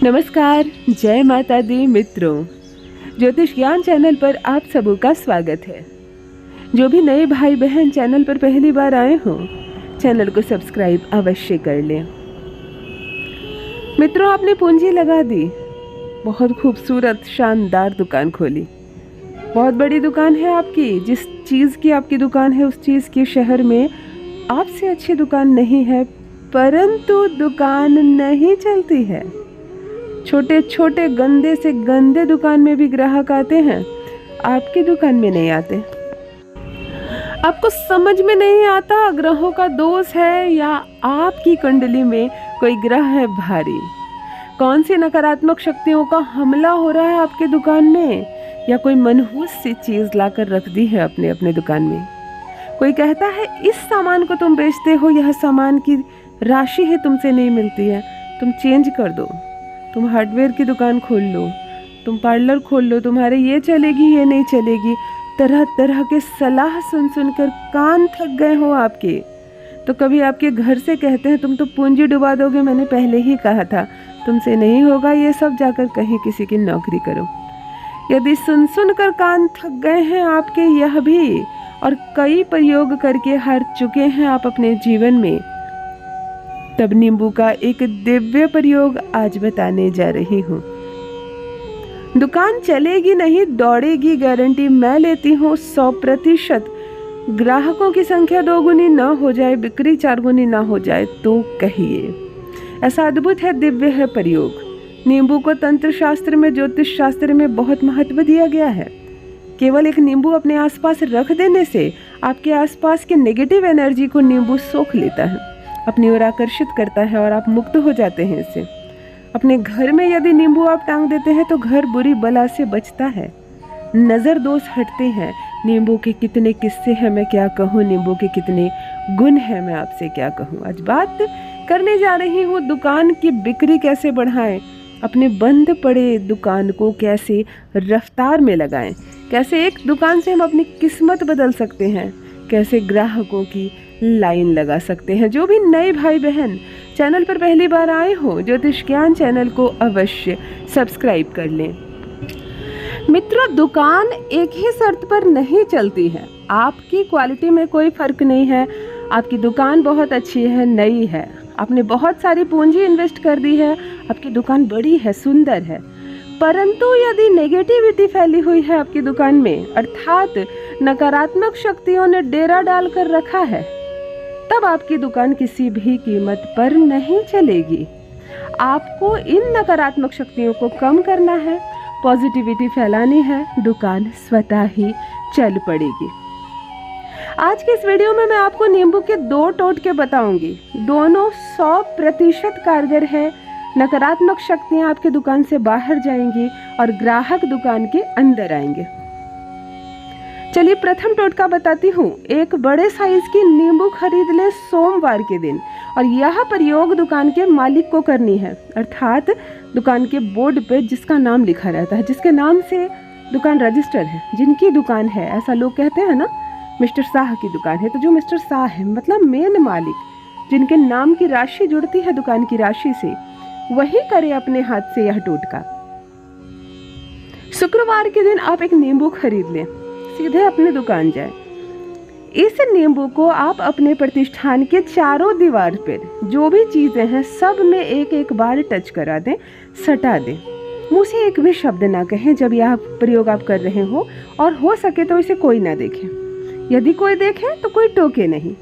नमस्कार, जय माता दी मित्रों। ज्योतिष ज्ञान चैनल पर आप सबों का स्वागत है। जो भी नए भाई बहन चैनल पर पहली बार आए हो, चैनल को सब्सक्राइब अवश्य कर लें। मित्रों, आपने पूंजी लगा दी, बहुत खूबसूरत शानदार दुकान खोली, बहुत बड़ी दुकान है आपकी। जिस चीज़ की आपकी दुकान है उस चीज़ के शहर में आपसे अच्छी दुकान नहीं है, परंतु दुकान नहीं चलती है। छोटे छोटे गंदे से गंदे दुकान में भी ग्राहक आते हैं, आपकी दुकान में नहीं आते। आपको समझ में नहीं आता ग्रहों का दोष है या आपकी कुंडली में कोई ग्रह है भारी। कौन सी नकारात्मक शक्तियों का हमला हो रहा है आपके दुकान में, या कोई मनहूस सी चीज लाकर रख दी है अपने अपने दुकान में। कोई कहता है इस सामान को तुम बेचते हो, यह सामान की राशि है तुमसे नहीं मिलती है, तुम चेंज कर दो, तुम हार्डवेयर की दुकान खोल लो, तुम पार्लर खोल लो, तुम्हारे ये चलेगी ये नहीं चलेगी। तरह तरह के सलाह सुन सुनकर कान थक गए हो आपके। तो कभी आपके घर से कहते हैं तुम तो पूंजी डुबा दोगे, मैंने पहले ही कहा था तुमसे नहीं होगा ये सब, जाकर कहीं किसी की नौकरी करो। यदि सुन सुन कर कान थक गए हैं आपके यह भी, और कई प्रयोग करके हार चुके हैं आप अपने जीवन में, तब नींबू का एक दिव्य प्रयोग आज बताने जा रही हूँ। दुकान चलेगी नहीं, दौड़ेगी, गारंटी मैं लेती हूँ 100%। ग्राहकों की संख्या 2 गुनी ना हो जाए, बिक्री 4 गुनी ना हो जाए तो कहिए। ऐसा अद्भुत है, दिव्य है प्रयोग। नींबू को तंत्र शास्त्र में, ज्योतिष शास्त्र में बहुत महत्व दिया गया है। केवल एक नींबू अपने आसपास रख देने से आपके आसपास के नेगेटिव एनर्जी को नींबू सोख लेता है, अपनी ओर आकर्षित करता है और आप मुक्त हो जाते हैं इससे। अपने घर में यदि नींबू आप टांग देते हैं तो घर बुरी बला से बचता है, नज़र दोष हटते हैं। नींबू के कितने किस्से हैं मैं क्या कहूँ, नींबू के कितने गुण हैं मैं आपसे क्या कहूँ। आज बात करने जा रही हूँ दुकान की बिक्री कैसे बढ़ाएं, अपने बंद पड़े दुकान को कैसे रफ्तार में लगाएं, कैसे एक दुकान से हम अपनी किस्मत बदल सकते हैं, कैसे ग्राहकों की लाइन लगा सकते हैं। जो भी नए भाई बहन चैनल पर पहली बार आए हो, ज्योतिष ज्ञान चैनल को अवश्य सब्सक्राइब कर लें। मित्रों, दुकान एक ही शर्त पर नहीं चलती है। आपकी क्वालिटी में कोई फर्क नहीं है, आपकी दुकान बहुत अच्छी है, नई है, आपने बहुत सारी पूंजी इन्वेस्ट कर दी है, आपकी दुकान बड़ी है, सुंदर है, परंतु यदि नेगेटिविटी फैली हुई है आपकी दुकान में, अर्थात नकारात्मक शक्तियों ने डेरा डालकर रखा है, तब आपकी दुकान किसी भी कीमत पर नहीं चलेगी। आपको इन नकारात्मक शक्तियों को कम करना है, पॉजिटिविटी फैलानी है, दुकान स्वतः ही चल पड़ेगी। आज के इस वीडियो में मैं आपको नींबू के 2 टोटके बताऊंगी, दोनों 100% कारगर है। नकारात्मक शक्तियां आपके दुकान से बाहर जाएंगी और ग्राहक दुकान के अंदर आएंगे। चलिए प्रथम टोटका बताती हूँ। एक बड़े साइज की नींबू खरीद ले सोमवार के दिन, और यह प्रयोग दुकान के मालिक को करनी है, अर्थात दुकान के बोर्ड पे जिसका नाम लिखा रहता है, जिसके नाम से दुकान रजिस्टर है, जिनकी दुकान है, ऐसा लोग कहते हैं ना, मिस्टर शाह की दुकान है, तो जो मिस्टर शाह है मतलब मेन मालिक, जिनके नाम की राशि जुड़ती है दुकान की राशि से, वही करे अपने हाथ से यह टोटका। शुक्रवार के दिन आप एक नींबू खरीद लें, सीधे अपने दुकान जाए। इस नींबू को आप अपने प्रतिष्ठान के चारों दीवार पर जो भी चीजें हैं सब में एक एक बार टच करा दें, सटा दें। मुंह से एक भी शब्द ना कहें जब यह प्रयोग आप कर रहे हो, और हो सके तो इसे कोई ना देखे। यदि कोई देखे तो कोई टोके नहीं।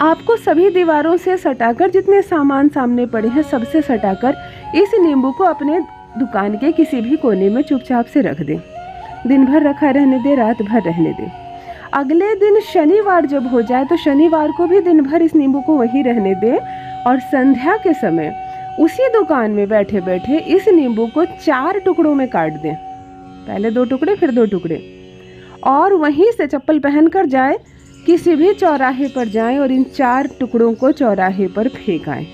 आपको सभी दीवारों से सटाकर, जितने सामान सामने पड़े हैं सबसे सटाकर, इस नींबू को अपने दुकान के किसी भी कोने में चुपचाप से रख दें। दिन भर रखा रहने दे, रात भर रहने दे। अगले दिन शनिवार जब हो जाए तो शनिवार को भी दिन भर इस नींबू को वहीं रहने दे, और संध्या के समय उसी दुकान में बैठे बैठे इस नींबू को 4 टुकड़ों में काट दें। पहले 2 टुकड़े, फिर 2 टुकड़े, और वहीं से चप्पल पहनकर जाए, किसी भी चौराहे पर जाएं और इन 4 टुकड़ों को चौराहे पर फेंक आएं।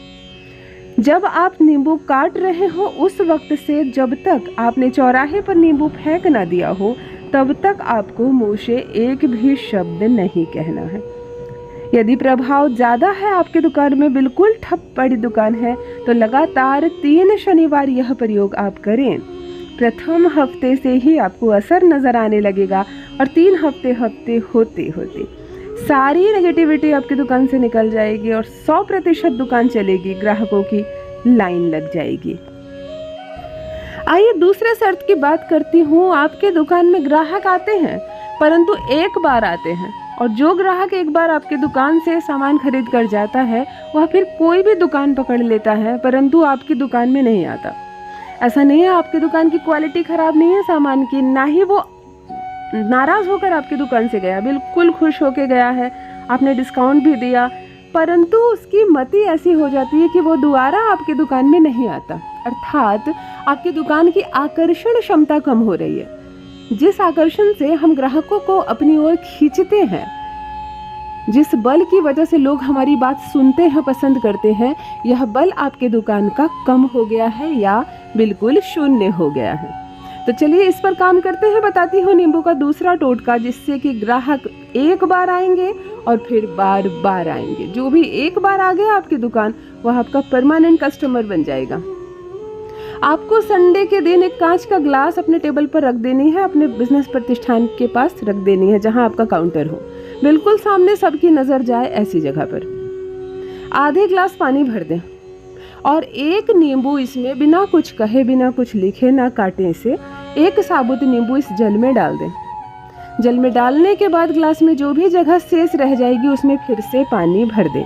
जब आप नींबू काट रहे हो उस वक्त से जब तक आपने चौराहे पर नींबू फेंक ना दिया हो, तब तक आपको मुंह से एक भी शब्द नहीं कहना है। यदि प्रभाव ज़्यादा है आपके दुकान में, बिल्कुल ठप पड़ी दुकान है, तो लगातार 3 शनिवार यह प्रयोग आप करें। प्रथम हफ्ते से ही आपको असर नज़र आने लगेगा और 3 हफ्ते होते होते सारी नेगेटिविटी आपकी दुकान से निकल जाएगी और 100% दुकान चलेगी, ग्राहकों की लाइन लग जाएगी। आइए दूसरे शर्त की बात करती हूँ। आपके दुकान में ग्राहक आते हैं परंतु एक बार आते हैं, और जो ग्राहक एक बार आपके दुकान से सामान खरीद कर जाता है वह फिर कोई भी दुकान पकड़ लेता है परंतु आपकी दुकान में नहीं आता। ऐसा नहीं है आपकी दुकान की क्वालिटी खराब नहीं है सामान की, ना ही वो नाराज़ होकर आपकी दुकान से गया, बिल्कुल खुश होकर गया है, आपने डिस्काउंट भी दिया, परंतु उसकी मति ऐसी हो जाती है कि वो दोबारा आपकी दुकान में नहीं आता। अर्थात आपकी दुकान की आकर्षण क्षमता कम हो रही है। जिस आकर्षण से हम ग्राहकों को अपनी ओर खींचते हैं, जिस बल की वजह से लोग हमारी बात सुनते हैं, पसंद करते हैं, यह बल आपके दुकान का कम हो गया है या बिल्कुल शून्य हो गया है। तो चलिए इस पर काम करते हैं। बताती हूँ नींबू का दूसरा टोटका, जिससे कि ग्राहक एक बार आएंगे और फिर बार बार आएंगे। जो भी एक बार आ गया आपकी दुकान, वह आपका परमानेंट कस्टमर बन जाएगा। आपको संडे के दिन एक कांच का ग्लास अपने टेबल पर रख देनी है, अपने बिजनेस प्रतिष्ठान के पास रख देनी है, जहां आपका काउंटर हो, बिल्कुल सामने सबकी नज़र जाए ऐसी जगह पर। आधे ग्लास पानी भर दें और एक नींबू इसमें बिना कुछ कहे, बिना कुछ लिखे, ना काटे से एक साबुत नींबू इस जल में डाल दें। जल में डालने के बाद ग्लास में जो भी जगह शेष रह जाएगी उसमें फिर से पानी भर दें।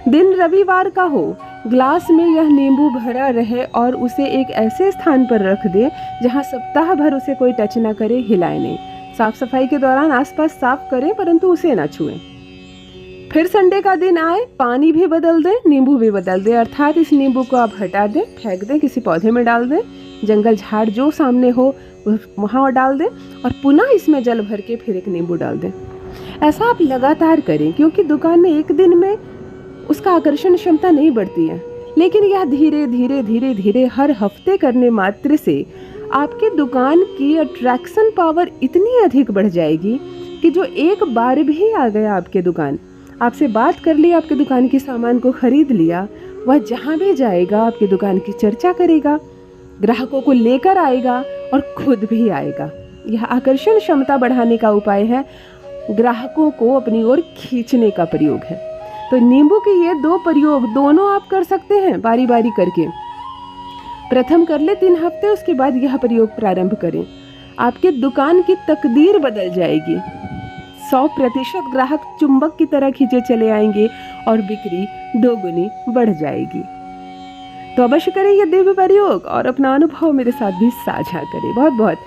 दिन रविवार का हो, ग्लास में यह नींबू भरा रहे और उसे एक ऐसे स्थान पर रख दें जहां सप्ताह भर उसे कोई टच ना करे, हिलाए नहीं। साफ सफाई के दौरान आसपास साफ करें परंतु उसे ना छुएं। फिर संडे का दिन आए, पानी भी बदल दें, नींबू भी बदल दें, अर्थात इस नींबू को आप हटा दें, फेंक दें, किसी पौधे में डाल दें, जंगल झाड़ जो सामने हो वहाँ डाल दें और पुनः इसमें जल भर के फिर एक नींबू डाल दें। ऐसा आप लगातार करें, क्योंकि दुकान में एक दिन में उसका आकर्षण क्षमता नहीं बढ़ती है, लेकिन यह धीरे धीरे धीरे धीरे हर हफ्ते करने मात्र से आपकी दुकान की अट्रैक्शन पावर इतनी अधिक बढ़ जाएगी कि जो एक बार भी आ गया आपके दुकान, आपसे बात कर ली, आपकी दुकान के सामान को खरीद लिया, वह जहाँ भी जाएगा आपकी दुकान की चर्चा करेगा, ग्राहकों को लेकर आएगा और खुद भी आएगा। यह आकर्षण क्षमता बढ़ाने का उपाय है, ग्राहकों को अपनी ओर खींचने का प्रयोग है। तो नींबू के ये 2 प्रयोग दोनों आप कर सकते हैं बारी बारी करके। प्रथम कर ले 3 हफ्ते, उसके बाद यह प्रयोग प्रारंभ करें। आपके दुकान की तकदीर बदल जाएगी। 100% ग्राहक चुंबक की तरह खींचे चले आएंगे और बिक्री 2 गुनी बढ़ जाएगी। तो अवश्य करें यह दिव्य प्रयोग और अपना अनुभव मेरे साथ भी साझा करें। बहुत बहुत